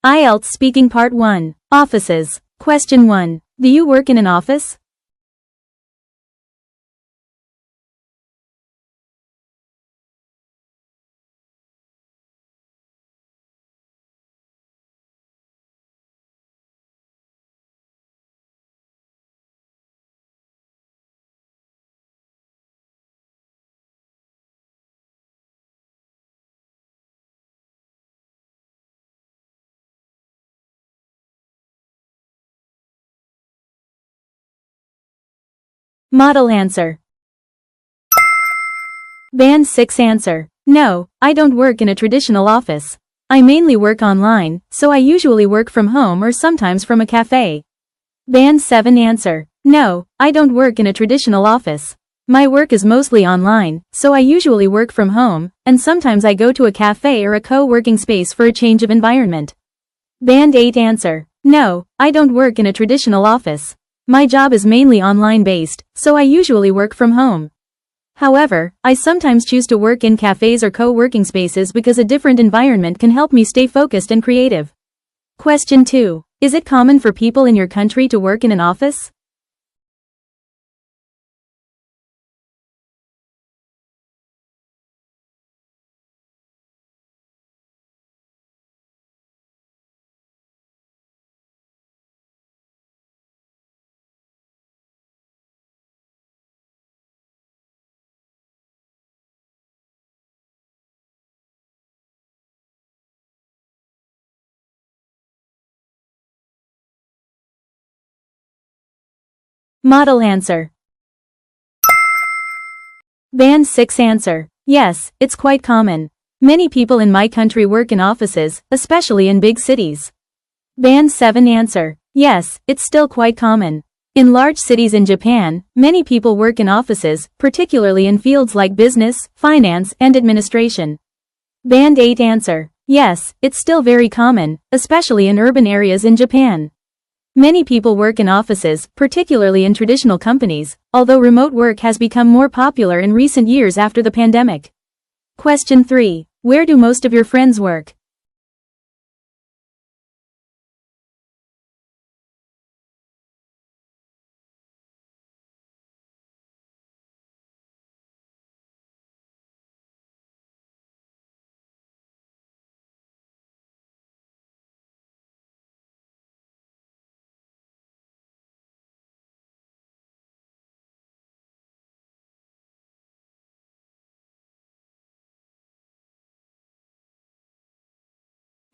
IELTS Speaking Part 1, Offices. Question 1. Do you work in an office? Model answer. Band 6 answer. No, I don't work in a traditional office. I mainly work online, so I usually work from home or sometimes from a cafe. Band 7 answer. No, I don't work in a traditional office. My work is mostly online, so I usually work from home, and sometimes I go to a cafe or a co-working space for a change of environment. Band 8 answer. No, I don't work in a traditional office. My job is mainly online-based, so I usually work from home. However, I sometimes choose to work in cafes or co-working spaces because a different environment can help me stay focused and creative. Question 2. Is it common for people in your country to work in an office? Model answer. Band 6 answer. Yes, it's quite common. Many people in my country work in offices, especially in big cities. Band 7 answer. Yes, it's still quite common. In large cities in Japan, many people work in offices, particularly in fields like business, finance, and administration. Band 8 answer. Yes, it's still very common, especially in urban areas in Japan. Many people work in offices, particularly in traditional companies, although remote work has become more popular in recent years after the pandemic. Question 3. Where do most of your friends work?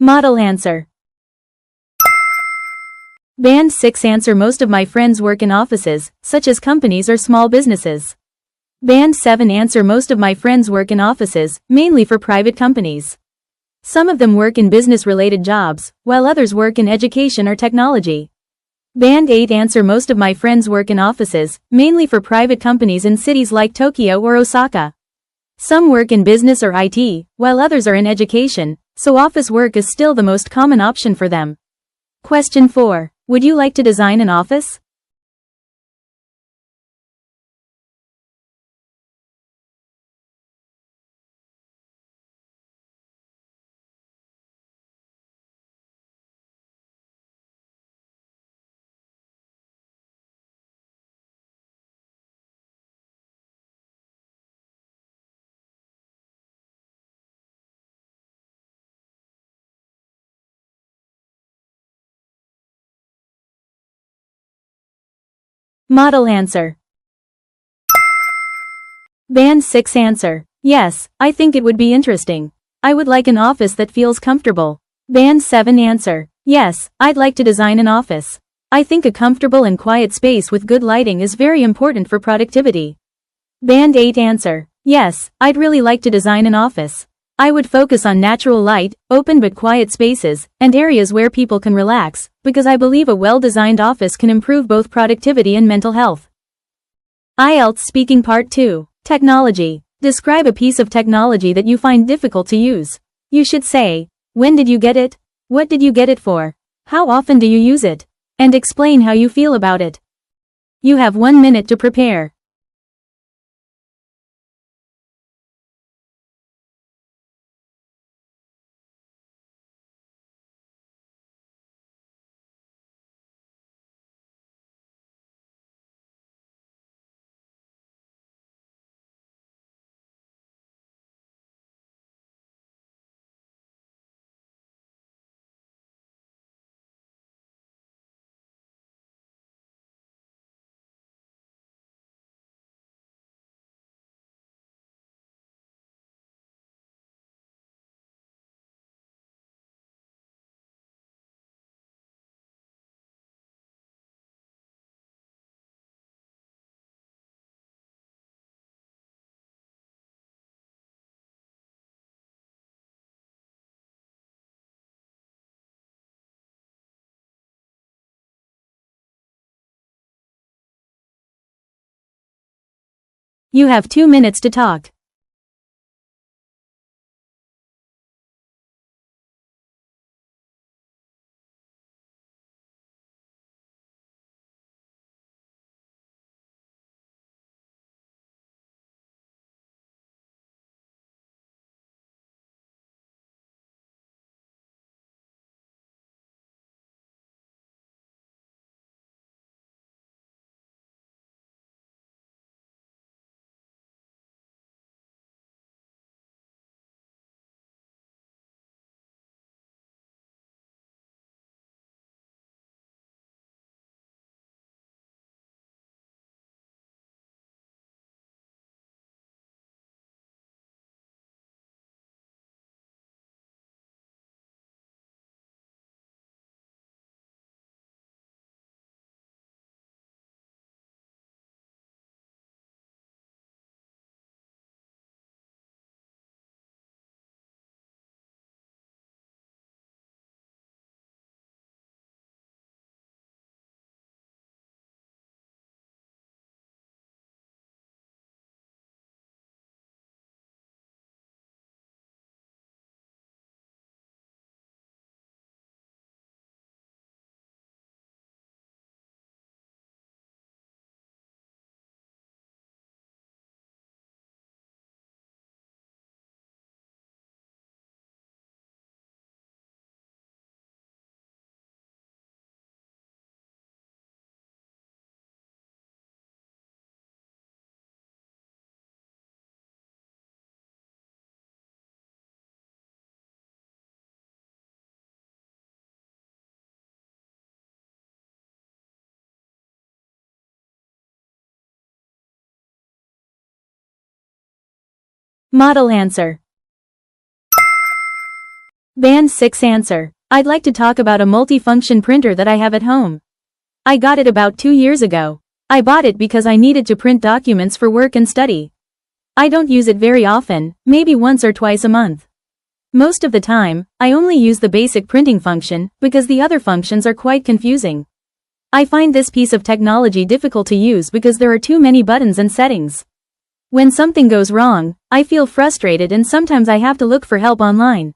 Model answer. Band 6 answer. Most of my friends work in offices, such as companies or small businesses. Band 7 answer. Most of my friends work in offices, mainly for private companies. Some of them work in business-related jobs, while others work in education or technology. Band 8 answer. Most of my friends work in offices, mainly for private companies in cities like Tokyo or Osaka. Some work in business or IT, while others are in education, so office work is still the most common option for them. Question 4. Would you like to design an office? Model answer. Band 6 answer. Yes, I think it would be interesting. I would like an office that feels comfortable. Band 7 answer. Yes, I'd like to design an office. I think a comfortable and quiet space with good lighting is very important for productivity. Band 8 answer. Yes, I'd really like to design an office. I would focus on natural light, open but quiet spaces, and areas where people can relax, because I believe a well-designed office can improve both productivity and mental health. IELTS Speaking Part 2. Technology. Describe a piece of technology that you find difficult to use. You should say, when did you get it? What did you get it for? How often do you use it? And explain how you feel about it. You have 1 minute to prepare. You have 2 minutes to talk. Model answer. Band 6 answer. I'd like to talk about a multifunction printer that I have at home. I got it about 2 years ago. I bought it because I needed to print documents for work and study. I don't use it very often, maybe once or twice a month. Most of the time, I only use the basic printing function because the other functions are quite confusing. I find this piece of technology difficult to use because there are too many buttons and settings. When something goes wrong, I feel frustrated and sometimes I have to look for help online.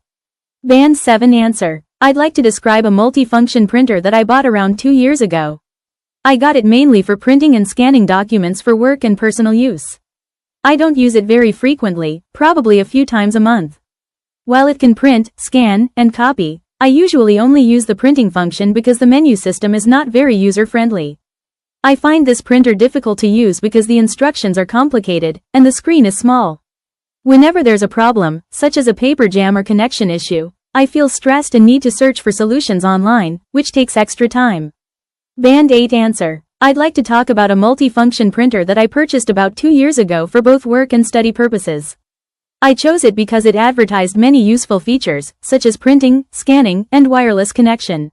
Band 7 answer. I'd like to describe a multifunction printer that I bought around 2 years ago. I got it mainly for printing and scanning documents for work and personal use. I don't use it very frequently, probably a few times a month. While it can print, scan, and copy, I usually only use the printing function because the menu system is not very user-friendly. I find this printer difficult to use because the instructions are complicated, and the screen is small. Whenever there's a problem, such as a paper jam or connection issue, I feel stressed and need to search for solutions online, which takes extra time. Band 8 answer. I'd like to talk about a multifunction printer that I purchased about 2 years ago for both work and study purposes. I chose it because it advertised many useful features, such as printing, scanning, and wireless connection.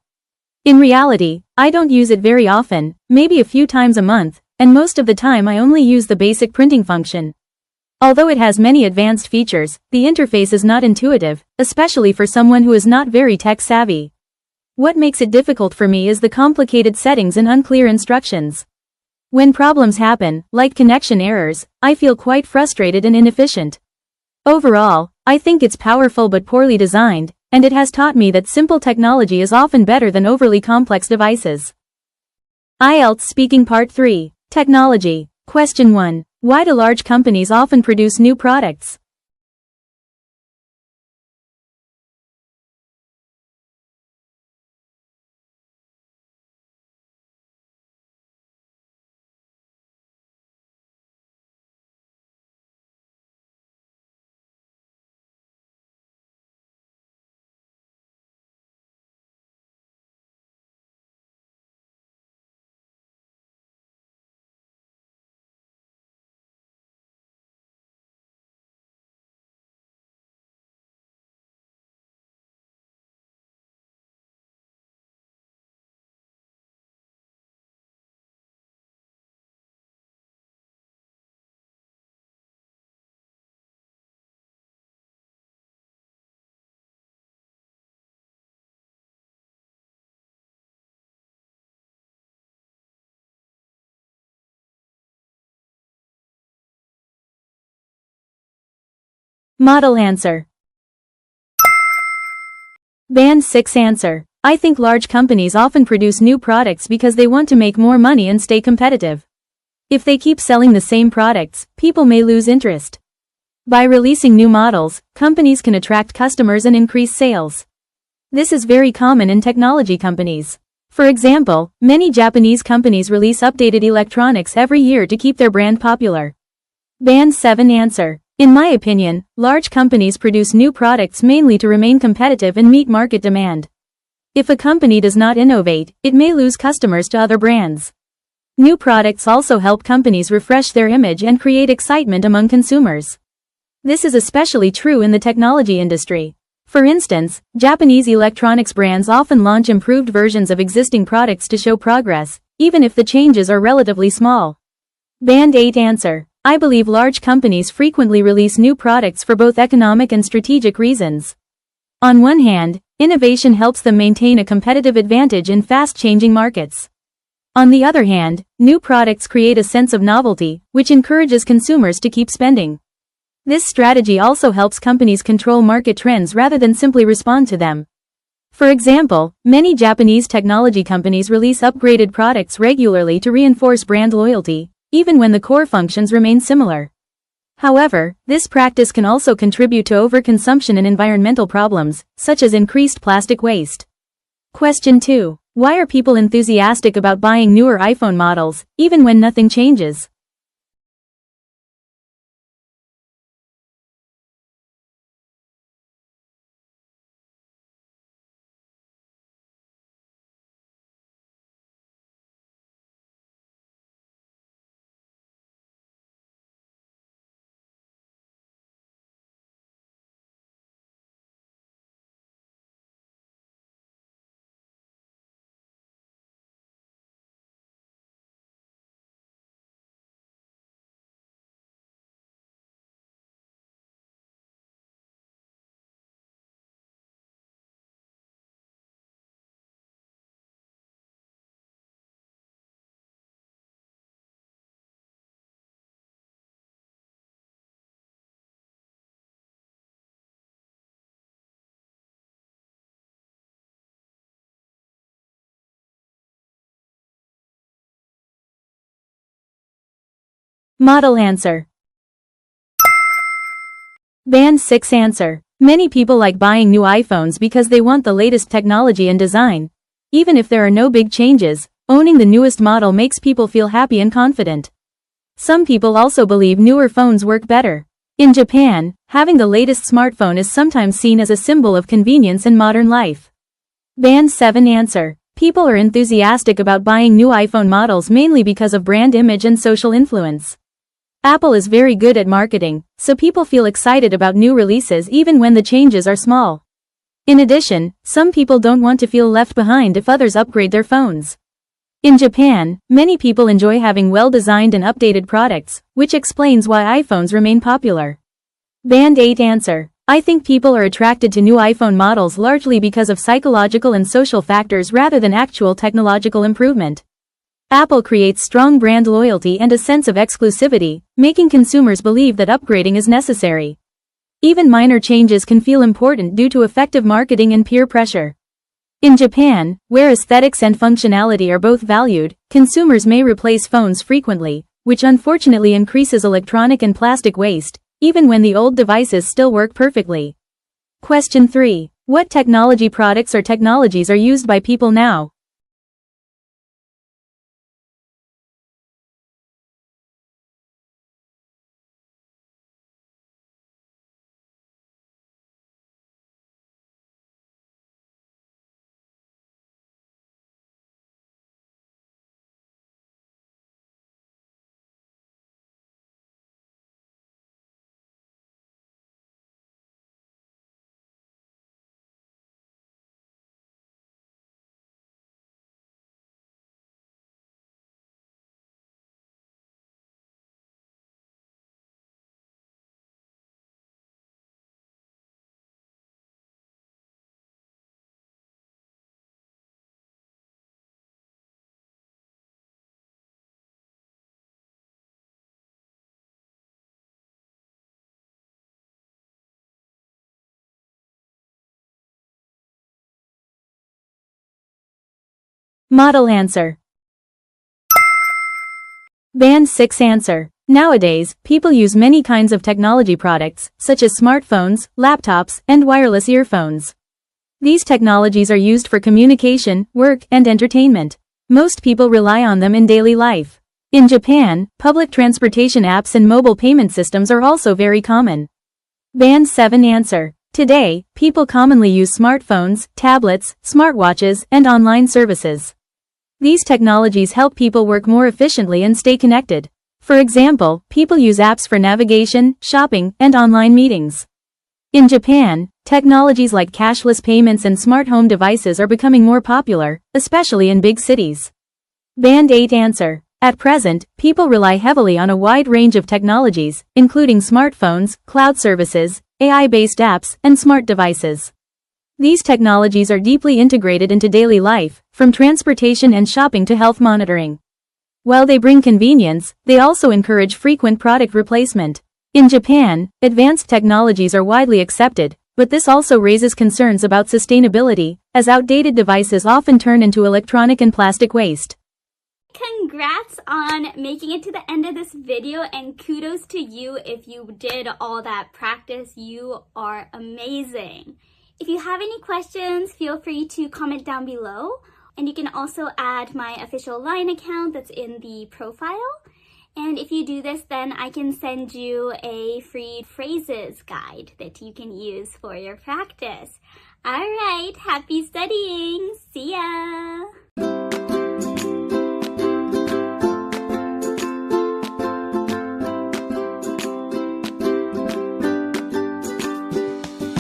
In reality, I don't use it very often, maybe a few times a month, and most of the time I only use the basic printing function. Although it has many advanced features, the interface is not intuitive, especially for someone who is not very tech-savvy. What makes it difficult for me is the complicated settings and unclear instructions. When problems happen, like connection errors, I feel quite frustrated and inefficient. Overall, I think it's powerful but poorly designed, and it has taught me that simple technology is often better than overly complex devices. IELTS Speaking Part 3. Technology. Question 1. Why do large companies often produce new products? Model answer. Band 6 answer. I think large companies often produce new products because they want to make more money and stay competitive. If they keep selling the same products, people may lose interest. By releasing new models, companies can attract customers and increase sales. This is very common in technology companies. For example, many Japanese companies release updated electronics every year to keep their brand popular. Band 7 answer. In my opinion, large companies produce new products mainly to remain competitive and meet market demand. If a company does not innovate, it may lose customers to other brands. New products also help companies refresh their image and create excitement among consumers. This is especially true in the technology industry. For instance, Japanese electronics brands often launch improved versions of existing products to show progress, even if the changes are relatively small. Band 8 answer. I believe large companies frequently release new products for both economic and strategic reasons. On one hand, innovation helps them maintain a competitive advantage in fast-changing markets. On the other hand, new products create a sense of novelty, which encourages consumers to keep spending. This strategy also helps companies control market trends rather than simply respond to them. For example, many Japanese technology companies release upgraded products regularly to reinforce brand loyalty, even when the core functions remain similar. However, this practice can also contribute to overconsumption and environmental problems, such as increased plastic waste. Question 2. Why are people enthusiastic about buying newer iPhone models, even when nothing changes? Model answer. Band 6 answer. Many people like buying new iPhones because they want the latest technology and design. Even if there are no big changes, owning the newest model makes people feel happy and confident. Some people also believe newer phones work better. In Japan, having the latest smartphone is sometimes seen as a symbol of convenience in modern life. Band 7 answer. People are enthusiastic about buying new iPhone models mainly because of brand image and social influence. Apple is very good at marketing, so people feel excited about new releases even when the changes are small. In addition, some people don't want to feel left behind if others upgrade their phones. In Japan, many people enjoy having well-designed and updated products, which explains why iPhones remain popular. Band 8 answer. I think people are attracted to new iPhone models largely because of psychological and social factors rather than actual technological improvement. Apple creates strong brand loyalty and a sense of exclusivity, making consumers believe that upgrading is necessary. Even minor changes can feel important due to effective marketing and peer pressure. In Japan, where aesthetics and functionality are both valued, consumers may replace phones frequently, which unfortunately increases electronic and plastic waste, even when the old devices still work perfectly. Question 3. What technology products or technologies are used by people now? Model answer. Band 6 answer. Nowadays, people use many kinds of technology products, such as smartphones, laptops, and wireless earphones. These technologies are used for communication, work, and entertainment. Most people rely on them in daily life. In Japan, public transportation apps and mobile payment systems are also very common. Band 7 answer. Today, people commonly use smartphones, tablets, smartwatches, and online services. These technologies help people work more efficiently and stay connected. For example, people use apps for navigation, shopping, and online meetings. In Japan, technologies like cashless payments and smart home devices are becoming more popular, especially in big cities. Band 8 answer. At present, people rely heavily on a wide range of technologies, including smartphones, cloud services, AI-based apps, and smart devices. These technologies are deeply integrated into daily life, from transportation and shopping to health monitoring. While they bring convenience, they also encourage frequent product replacement. In Japan, advanced technologies are widely accepted, but this also raises concerns about sustainability, as outdated devices often turn into electronic and plastic waste. Congrats on making it to the end of this video, and kudos to you if you did all that practice. You are amazing. If you have any questions, feel free to comment down below. And you can also add my official LINE account that's in the profile. And if you do this, then I can send you a free phrases guide that you can use for your practice. All right, happy studying. See ya.